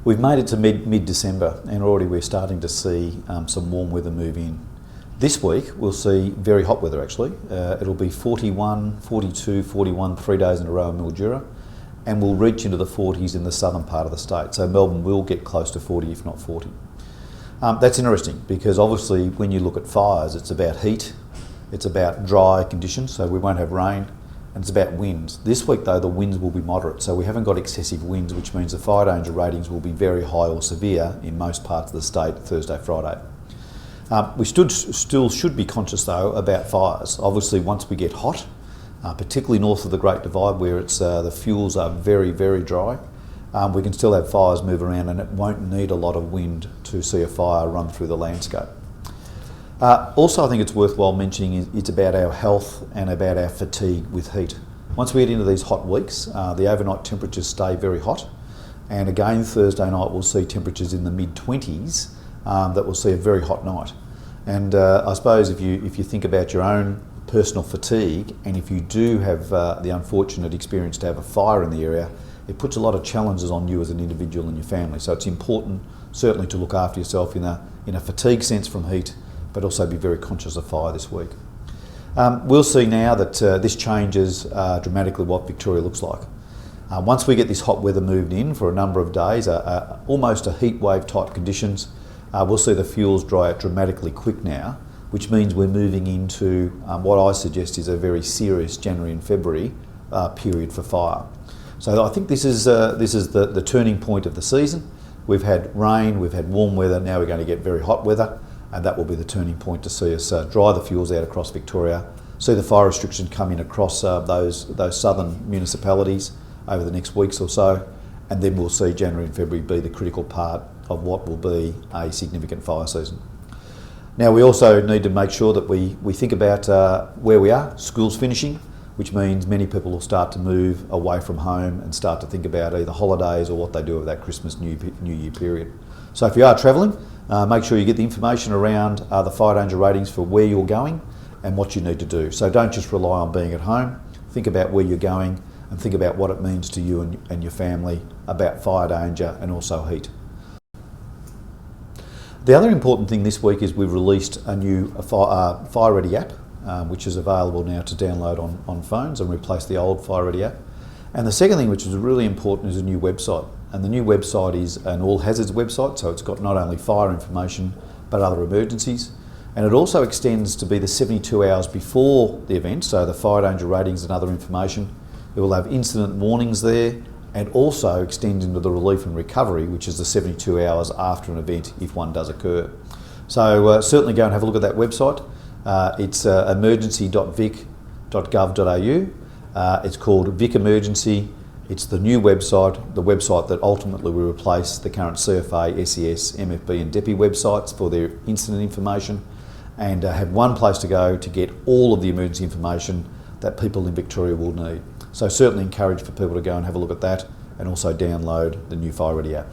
We've made it to mid-December and already we're starting to see some warm weather move in. This week we'll see very hot weather actually. It'll be 41, 42, 41 3 days in a row in Mildura, and we'll reach into the 40s in the southern part of the state. So Melbourne will get close to 40 if not 40. That's interesting because obviously when you look at fires it's about heat, it's about dry conditions, so we won't have rain, and it's about winds. This week though the winds will be moderate, so we haven't got excessive winds, which means the fire danger ratings will be very high or severe in most parts of the state Thursday, Friday. We still should be conscious though about fires. Obviously once we get hot, particularly north of the Great Divide where it's the fuels are very, very dry, we can still have fires move around and it won't need a lot of wind to see a fire run through the landscape. Also, I think it's worthwhile mentioning it's about our health and about our fatigue with heat. Once we get into these hot weeks, the overnight temperatures stay very hot, and again Thursday night we'll see temperatures in the mid-20s that will see a very hot night. And I suppose if you think about your own personal fatigue, and if you do have the unfortunate experience to have a fire in the area, it puts a lot of challenges on you as an individual and your family. So it's important certainly to look after yourself in a fatigue sense from heat, but also be very conscious of fire this week. We'll see now that this changes dramatically what Victoria looks like. Once we get this hot weather moved in for a number of days, almost a heat wave type conditions, we'll see the fuels dry out dramatically quick now, which means we're moving into what I suggest is a very serious January and February period for fire. So I think this is the turning point of the season. We've had rain, we've had warm weather, now we're going to get very hot weather, and that will be the turning point to see us dry the fuels out across Victoria, see the fire restriction come in across those southern municipalities over the next weeks or so, and then we'll see January and February be the critical part of what will be a significant fire season. Now we also need to make sure that we think about where we are, school's finishing, which means many people will start to move away from home and start to think about either holidays or what they do over that Christmas New Year period. So if you are travelling, make sure you get the information around the fire danger ratings for where you're going and what you need to do. So don't just rely on being at home, think about where you're going and think about what it means to you and your family about fire danger and also heat. The other important thing this week is we've released a new Fire Ready app, which is available now to download on phones and replace the old Fire Ready app. And the second thing, which is really important, is a new website. And the new website is an all hazards website, so it's got not only fire information but other emergencies. And it also extends to be the 72 hours before the event, so the fire danger ratings and other information. It will have incident warnings there, and also extends into the relief and recovery, which is the 72 hours after an event if one does occur. So certainly go and have a look at that website. It's emergency.vic.gov.au. It's called Vic Emergency. It's the new website, the website that ultimately will replace the current CFA, SES, MFB and DEPI websites for their incident information, and have one place to go to get all of the emergency information that people in Victoria will need. So certainly encourage for people to go and have a look at that and also download the new Fire Ready app.